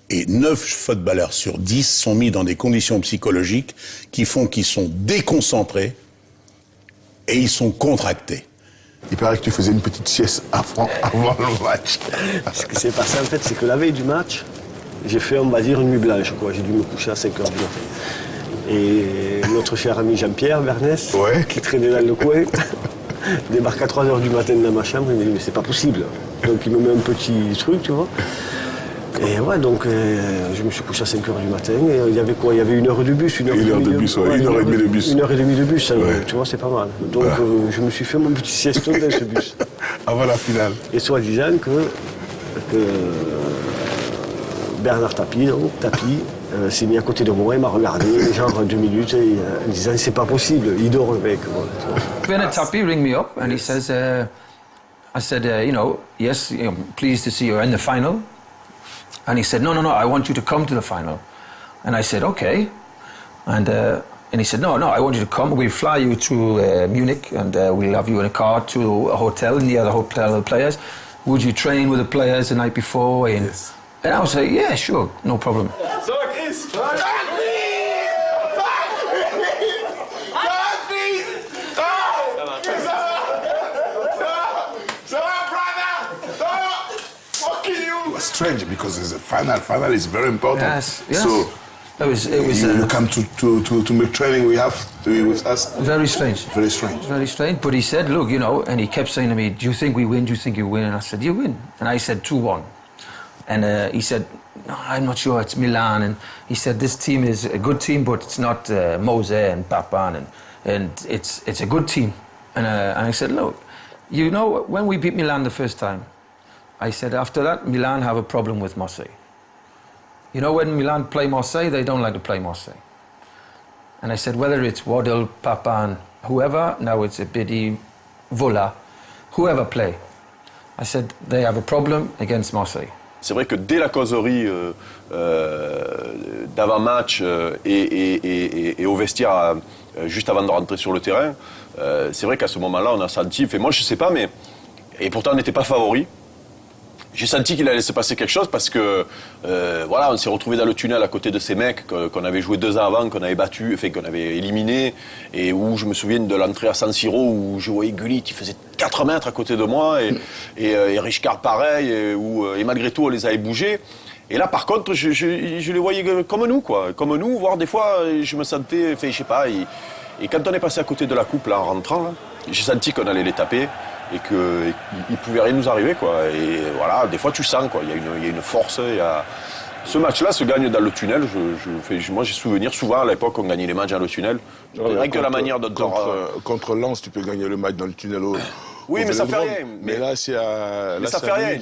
Et 9 footballeurs sur 10 sont mis dans des conditions psychologiques qui font qu'ils sont déconcentrés et ils sont contractés. Il paraît que tu faisais une petite sieste avant le match. Ce qui s'est passé en fait, c'est que la veille du match, j'ai fait, on va dire, une nuit blanche, quoi. J'ai dû me coucher à 5h du matin. Et notre cher ami Jean-Pierre Bernès, qui traînait dans le coin, débarque à 3h du matin dans ma chambre, il me dit mais c'est pas possible. Donc il me met un petit truc, tu vois. Et ouais, donc je me suis couché à 5h du matin et il y avait quoi? Il y avait 1 heure de bus, 1 heure de bus, 1h30 de bus. 1h30 de bus, tu vois, c'est pas mal. Donc je me suis fait mon petit sieston dans ce bus. Avant la finale. Et soi-disant que Bernard Tapie, s'est mis à côté de moi, il m'a regardé, genre 2 minutes, en disant c'est pas possible, il dort le mec. Bon. Bernard Tapie ring me up and he says, I said, you know, yes, I'm pleased to see you're in the final. And he said, no, I want you to come to the final. And I said, okay. And he said, no, I want you to come. We'll fly you to Munich and we'll have you in a car to a hotel near the hotel of the players. Would you train with the players the night before? And, yes. And I was like, yeah, sure, no problem. Ça va, Chris? Strange because it's a final. Final is very important. Yes. So it was. You come to make training. We have to be with us. Very strange. Very strange. Very strange. But he said, look, you know, and he kept saying to me, do you think we win? Do you think you win? And I said, you win. And I said 2-1. And he said, no, I'm not sure. It's Milan. And he said, this team is a good team, but it's not Mose and Papan, and it's a good team. And I said, look, you know, when we beat Milan the first time, I said, after that, Milan have a problem with Marseille. You know, when Milan play Marseille, they don't like to play Marseille. And I said, whether it's Waddle, Papan, whoever, now it's Bidi, Vola, whoever play, I said, they have a problem against Marseille. C'est vrai que dès la causerie d'avant-match et au vestiaire juste avant de rentrer sur le terrain, c'est vrai qu'à ce moment-là, on a senti, moi je sais pas, mais et pourtant on n'était pas favori. J'ai senti qu'il allait se passer quelque chose parce que voilà, on s'est retrouvé dans le tunnel à côté de ces mecs qu'on avait joué 2 ans avant, qu'on avait battu, enfin qu'on avait éliminé, et où je me souviens de l'entrée à San Siro où je voyais Gullit, il faisait 4 mètres à côté de moi, et Richcard pareil, et malgré tout on les avait bougés. Et là par contre je les voyais comme nous, quoi, comme nous, voire des fois je me sentais, enfin je sais pas, et quand on est passé à côté de la coupe là en rentrant, là, j'ai senti qu'on allait les taper. Et qu'il ne pouvait rien nous arriver, quoi. Et voilà, des fois tu sens, quoi. Il y a une force. Ce match-là se gagne dans le tunnel. Moi, j'ai souvenir, souvent à l'époque, on gagnait les matchs dans le tunnel. Rien que la manière dont contre Lens, tu peux gagner le match dans le tunnel. Oui, mais ça fait rien. Mais là, c'est à. Mais ça fait rien.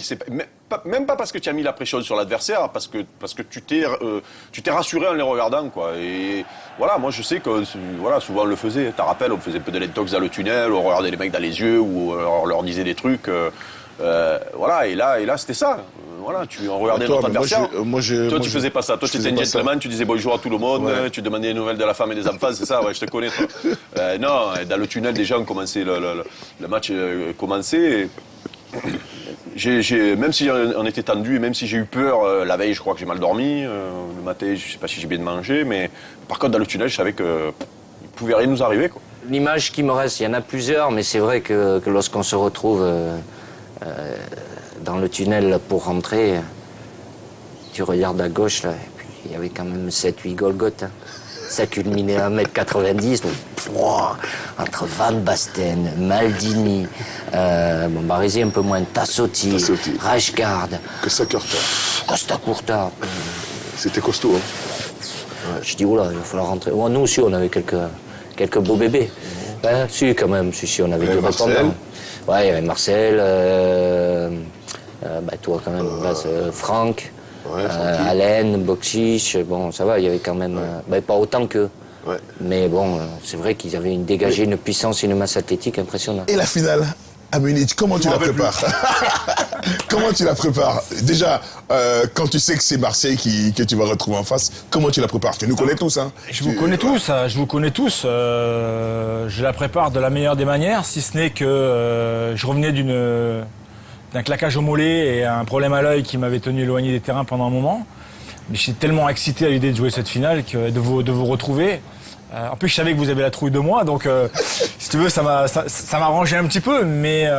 Même pas parce que tu as mis la pression sur l'adversaire, parce que tu t'es rassuré en les regardant, quoi. Et voilà, moi je sais que voilà, souvent on le faisait. Tu te rappelles, on faisait un peu de l'intox dans le tunnel, on regardait les mecs dans les yeux, ou on leur disait des trucs. Voilà, et là c'était ça. Voilà, on regardait notre adversaire. Toi, tu faisais pas ça. Toi, tu étais un gentleman, tu disais bonjour à tout le monde, tu demandais des nouvelles de la femme et des enfants, c'est ça, ouais, je te connais, toi. Non, dans le tunnel, déjà, on commençait, le match commençait. Même si on était tendu, et même si j'ai eu peur, la veille, je crois que j'ai mal dormi. Le matin, je sais pas si j'ai bien mangé, mais par contre, dans le tunnel, je savais qu'il ne pouvait rien nous arriver, quoi. L'image qui me reste, il y en a plusieurs, mais c'est vrai que lorsqu'on se retrouve dans le tunnel pour rentrer, tu regardes à gauche, là, et puis il y avait quand même 7-8 Golgoth. Hein. Ça culminait à 1m90, entre Van Basten, Maldini, Baresi un peu moins, Tassotti, Rijkaard, Costa Curta. C'était costaud, hein. Je dis, oula, il va falloir rentrer. Bon, nous aussi, on avait quelques beaux bébés. Hein, si, quand même, si, on avait du répondant. Ouais, il y avait Marcel, toi quand même, Franck. Alain, Bokšić, bon, ça va, il y avait quand même, pas autant qu'eux. Ouais. Mais bon, c'est vrai qu'ils avaient dégagé une puissance et une masse athlétique impressionnante. Et la finale à Munich, comment tu la prépares? Comment tu la prépares? Déjà, quand tu sais que c'est Marseille que tu vas retrouver en face, comment tu la prépares? Tu nous connais tous, hein? Je vous connais tous. Je la prépare de la meilleure des manières, si ce n'est que je revenais d'un claquage au mollet et un problème à l'œil qui m'avait tenu éloigné des terrains pendant un moment. Mais j'étais tellement excité à l'idée de jouer cette finale, de vous retrouver. En plus, je savais que vous avez la trouille de moi, donc si tu veux, ça m'a arrangé un petit peu. Mais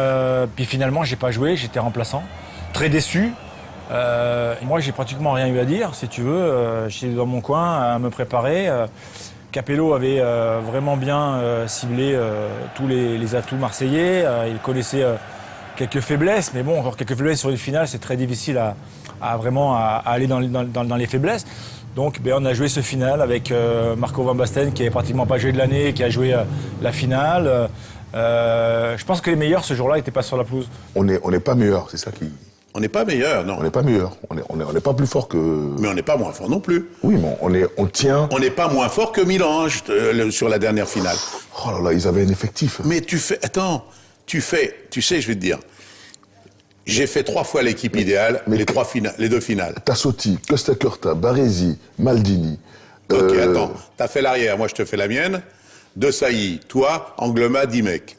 puis finalement, j'ai pas joué, j'étais remplaçant. Très déçu. Moi, j'ai pratiquement rien eu à dire, si tu veux. J'étais dans mon coin à me préparer. Capello avait vraiment bien ciblé tous les atouts marseillais. Il connaissait quelques faiblesses, mais bon, encore quelques faiblesses sur une finale, c'est très difficile à vraiment aller dans les faiblesses. Donc on a joué ce final avec Marco Van Basten qui n'avait pratiquement pas joué de l'année, qui a joué la finale. Je pense que les meilleurs ce jour-là n'étaient pas sur la pelouse. On n'est pas meilleurs, c'est ça qui... On n'est pas meilleur, non. On n'est pas meilleur. On n'est pas plus fort que... Mais on n'est pas moins fort non plus. Oui, mais on tient... On n'est pas moins fort que Milan sur la dernière finale. Oh là là, ils avaient un effectif. Mais tu sais, je vais te dire, j'ai fait 3 fois l'équipe idéale, les 2 finales. Tassotti, Costa Curta, Baresi, Maldini. Ok, attends, t'as fait l'arrière, moi je te fais la mienne. De Sailly, toi, Anglema, Dimec.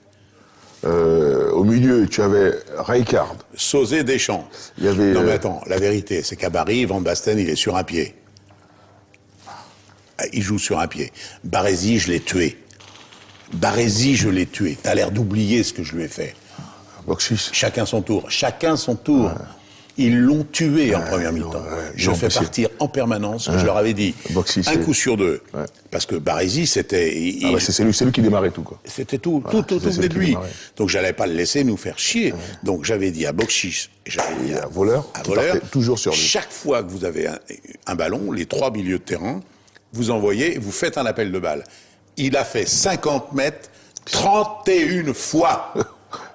Au milieu, tu avais Rijkaard. Sauzé, Deschamps. Il y avait... Non mais attends, la vérité, c'est qu'à Bari, Van Basten, il est sur un pied. Il joue sur un pied. Baresi, je l'ai tué. T'as l'air d'oublier ce que je lui ai fait. Bokšić. Chacun son tour. Ouais. Ils l'ont tué en première mi-temps. Je fais partir en permanence, je leur avais dit, Bokšić, un coup sur 2. Ouais. Parce que Baresi, c'était... c'est lui qui démarrait tout, quoi. C'était tout venait de lui. Donc j'allais pas le laisser nous faire chier. Donc j'avais dit à Bokšić, j'avais dit à Voleur, toujours sur lui. Chaque fois que vous avez un ballon, les 3 milieux de terrain, vous envoyez, vous faites un appel de balle. Il a fait 50 mètres 31 fois.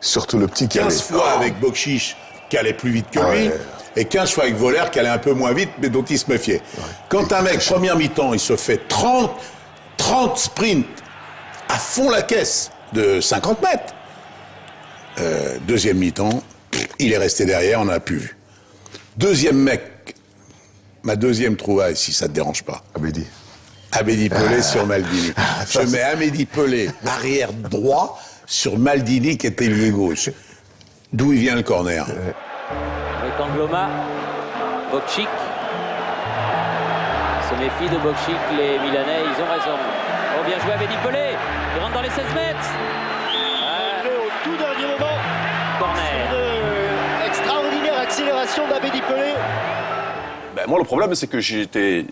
Surtout le petit qui 15 fois avec Bokšić, qui allait plus vite que lui, et 15 fois avec Voleur, qui allait un peu moins vite, mais dont il se méfiait. Quand un mec, première mi-temps, il se fait 30 sprints à fond la caisse de 50 mètres, deuxième mi-temps, il est resté derrière, on n'a plus vu. Deuxième mec, ma deuxième trouvaille, si ça te dérange pas. Abedi Pelé sur Maldini. Je mets Abedi Pelé arrière droit sur Maldini qui était lié gauche. D'où il vient le corner. Avec Angloma, Bokšić. Se méfie de Bokšić, les Milanais, ils ont raison. Oh, bien joué Abedi Pelé, il rentre dans les 16 mètres. Au tout dernier moment. Corner. Une extraordinaire accélération d'Abedi Pelé. Ben, moi, le problème, c'est que j'étais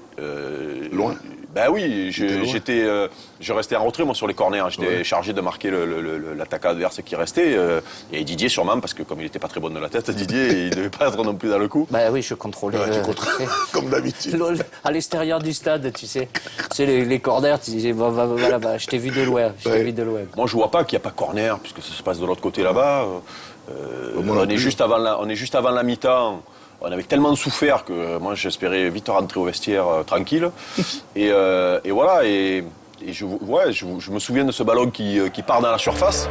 loin. Ben oui, je restais en retrait, moi, sur les corners. J'étais chargé de marquer l'attaquant adverse qui restait. Et Didier, sûrement, parce que comme il n'était pas très bon de la tête, Didier, il ne devait pas être non plus dans le coup. Ben oui, je contrôlais. Comme d'habitude. À l'extérieur du stade, tu sais. Tu sais, les corners, tu disais, voilà, je t'ai vu de loin. Moi, je vois pas qu'il n'y a pas corner, puisque ça se passe de l'autre côté là-bas. On est juste avant la mi-temps. On avait tellement souffert que moi j'espérais vite rentrer au vestiaire tranquille. Et voilà, et je me souviens de ce ballon qui part dans la surface.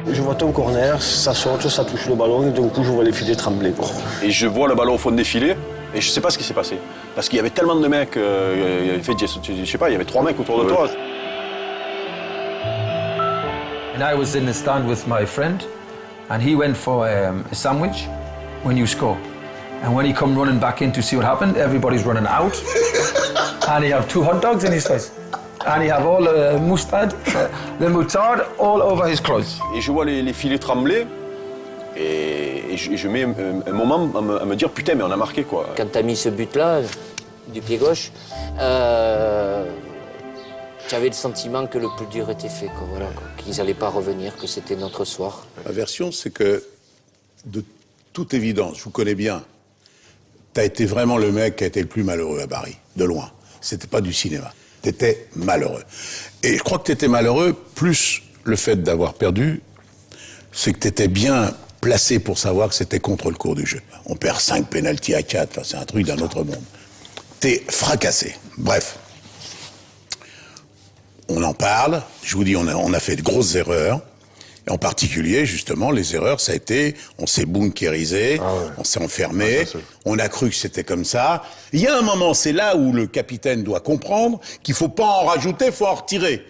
Je vois ton corner, ça saute, ça touche le ballon et d'un coup je vois les filets trembler. Quoi. Et je vois le ballon au fond des filets et je sais pas ce qui s'est passé. Parce qu'il y avait tellement de mecs, je sais pas, il y avait 3 mecs autour de toi. And I was in the stand with my friend. And he went for a sandwich when you score. And when he come running back in to see what happened, everybody's running out. And he have 2 hot dogs in his face. And he have all the mustard, the moutarde all over his clothes. Et je vois les filets trembler. Et je mets un moment à me dire, putain, mais on a marqué, quoi. Quand tu as mis ce but-là, du pied gauche, j'avais le sentiment que le plus dur était fait, quoi, voilà, quoi, qu'ils n'allaient pas revenir, que c'était notre soir. Ma version, c'est que, de toute évidence, je vous connais bien, tu as été vraiment le mec qui a été le plus malheureux à Bari, de loin. C'était pas du cinéma. Tu étais malheureux. Et je crois que tu étais malheureux, plus le fait d'avoir perdu, c'est que tu étais bien placé pour savoir que c'était contre le cours du jeu. On perd 5 pénaltys à 4, enfin, c'est un truc d'un autre monde. T'es fracassé. Bref. On en parle, je vous dis, on a fait de grosses erreurs, et en particulier, justement, les erreurs, ça a été, on s'est bunkérisé, on s'est enfermé, on a cru que c'était comme ça. Il y a un moment, c'est là où le capitaine doit comprendre qu'il faut pas en rajouter, il faut en retirer.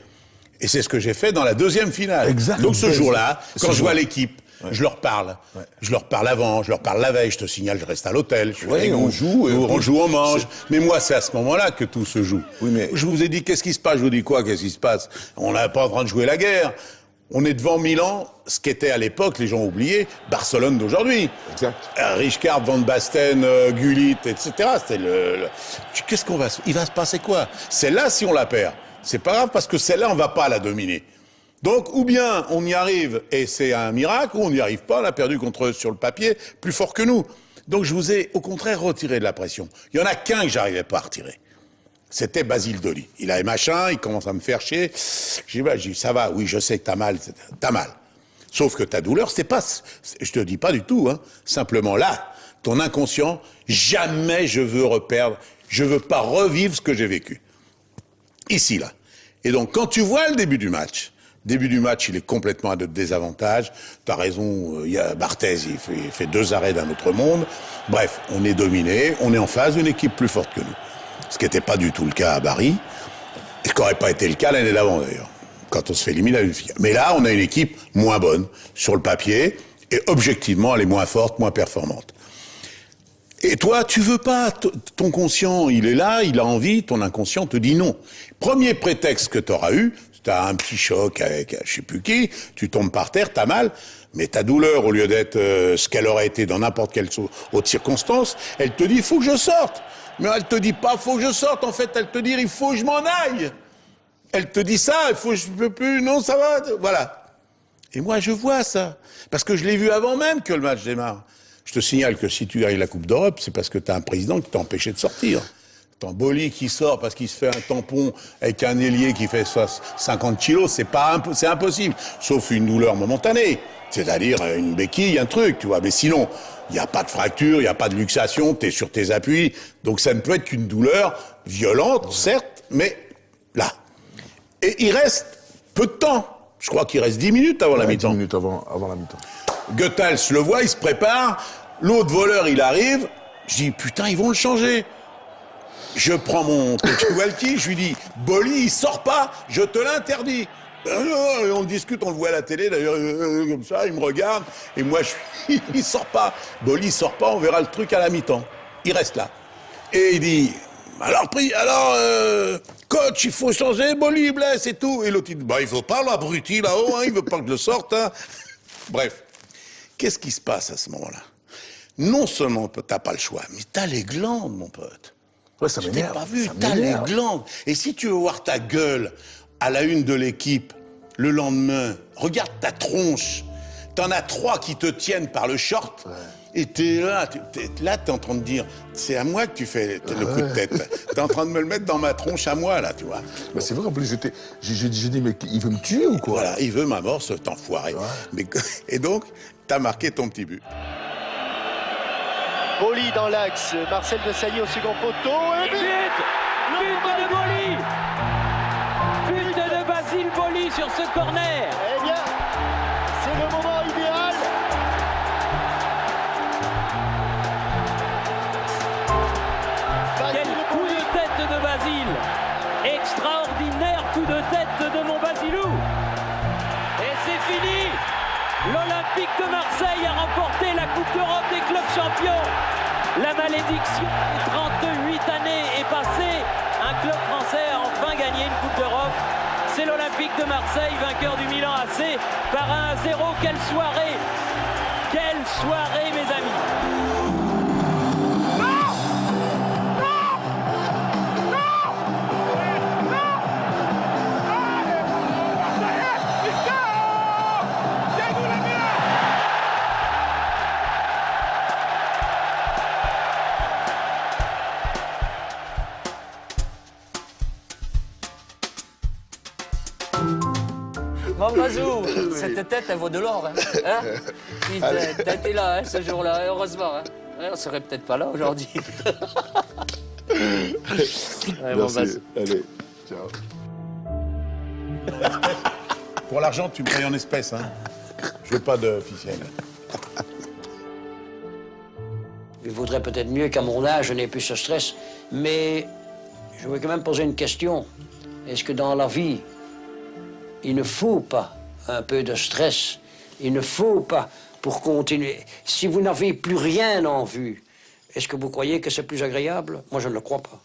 Et c'est ce que j'ai fait dans la deuxième finale. Exactement. Donc ce jour-là, quand je vois l'équipe, je leur parle. Je leur parle avant, je leur parle la veille, je te signale, je reste à l'hôtel. On joue, on mange. Mais moi, c'est à ce moment-là que tout se joue. Oui, mais... Je vous ai dit, qu'est-ce qui se passe? Je vous dis quoi, qu'est-ce qui se passe? On n'est pas en train de jouer la guerre. On est devant Milan, ce qu'était à l'époque, les gens ont oublié, Barcelone d'aujourd'hui. Exact. Rijkaard, Van Basten, Gullit, etc. C'était Qu'est-ce qu'on va... Il va se passer quoi? Celle-là, si on la perd, c'est pas grave, parce que celle-là, on va pas la dominer. Donc, ou bien on y arrive et c'est un miracle, ou on n'y arrive pas, on a perdu contre eux sur le papier, plus fort que nous. Donc je vous ai au contraire retiré de la pression. Il y en a qu'un que j'arrivais pas à retirer. C'était Basile Doli. Il avait machin, il commence à me faire chier. J'ai dit, ça va, oui, je sais que t'as mal. T'as mal. Sauf que ta douleur, c'est pas, je te dis pas du tout, hein. Simplement là, ton inconscient, jamais je veux reperdre, je veux pas revivre ce que j'ai vécu. Ici, là. Et donc, quand tu vois le début du match, il est complètement à notre désavantage. T'as raison, il y a Barthez, il fait 2 arrêts d'un autre monde. Bref, on est dominé, on est en face d'une équipe plus forte que nous. Ce qui n'était pas du tout le cas à Bari, et ce qui n'aurait pas été le cas l'année d'avant d'ailleurs, quand on se fait éliminer à une finale. Mais là, on a une équipe moins bonne, sur le papier, et objectivement, elle est moins forte, moins performante. Et toi, tu veux pas, ton conscient, il est là, il a envie, ton inconscient te dit non. Premier prétexte que tu auras eu, t'as un petit choc avec je sais plus qui, tu tombes par terre, t'as mal, mais ta douleur, au lieu d'être ce qu'elle aurait été dans n'importe quelle autre circonstance, elle te dit, il faut que je sorte. Mais elle te dit pas, faut que je sorte, en fait, elle te dit, il faut que je m'en aille. Elle te dit ça, il faut, je peux plus, non, ça va, voilà. Et moi, je vois ça, parce que je l'ai vu avant même que le match démarre. Je te signale que si tu gagnes la Coupe d'Europe, c'est parce que t'as un président qui t'a empêché de sortir. Ton Boli qui sort parce qu'il se fait un tampon avec un ailier qui fait 50 kilos, c'est impossible. Sauf une douleur momentanée. C'est-à-dire une béquille, un truc, tu vois. Mais sinon, il n'y a pas de fracture, il n'y a pas de luxation, t'es sur tes appuis. Donc ça ne peut être qu'une douleur violente, certes, mais là. Et il reste peu de temps. Je crois qu'il reste 10 minutes avant la mi-temps. 10 minutes avant la mi-temps. Goethals le voit, il se prépare. L'autre voleur, il arrive. Je dis, putain, ils vont le changer. Je prends mon walkie, je lui dis, Boli, il sort pas, je te l'interdis. On discute, on le voit à la télé, d'ailleurs, comme ça, il me regarde, et moi, il sort pas. Boli, il sort pas, on verra le truc à la mi-temps. Il reste là. Et il dit, alors, coach, il faut changer, Boli, il blesse et tout. Et l'autre, il dit, bah, il faut pas, l'abruti, là-haut, hein, il veut pas que je le sorte, hein. Bref. Qu'est-ce qui se passe à ce moment-là? Non seulement t'as pas le choix, mais t'as les glandes, mon pote. Ouais, ça m'énerve. Je t'ai pas vu, t'as les glandes. Et si tu veux voir ta gueule à la une de l'équipe le lendemain, regarde ta tronche. T'en as 3 qui te tiennent par le short. Ouais. Et t'es en train de dire, c'est à moi que tu fais le coup de tête. T'es en train de me le mettre dans ma tronche à moi, là, tu vois. Bah c'est vrai, en plus, j'ai dit, mais il veut me tuer ou quoi? Voilà, il veut ma mort, cet enfoiré. Ouais. Et donc, t'as marqué ton petit but. Boli dans l'axe, Marcel Desailly au second poteau, et but de Boli. But de Basile Boli sur ce corner. Eh bien, c'est le moment idéal. Quel coup de tête de Basile. Extraordinaire coup de tête de mon Basilou. Et c'est fini. L'Olympique de Marseille a remporté la Coupe d'Europe des clubs champions. La malédiction des 38 années est passée. Un club français a enfin gagné une Coupe d'Europe. C'est l'Olympique de Marseille, vainqueur du Milan AC par 1-0. Quelle soirée! Quelle soirée, mes amis! Bon, Bazou, cette tête, elle vaut de l'or. Hein? T'as été là, hein, ce jour-là, heureusement. Hein? On serait peut-être pas là aujourd'hui. Ouais, merci. Bon, allez, ciao. Pour l'argent, tu me payes en espèces. Hein. Je veux pas d'officiel. Il vaudrait peut-être mieux qu'à mon âge, je n'ai plus ce stress. Mais je voudrais quand même poser une question. Est-ce que dans la vie, il ne faut pas un peu de stress? Il ne faut pas pour continuer. Si vous n'avez plus rien en vue, est-ce que vous croyez que c'est plus agréable? Moi, je ne le crois pas.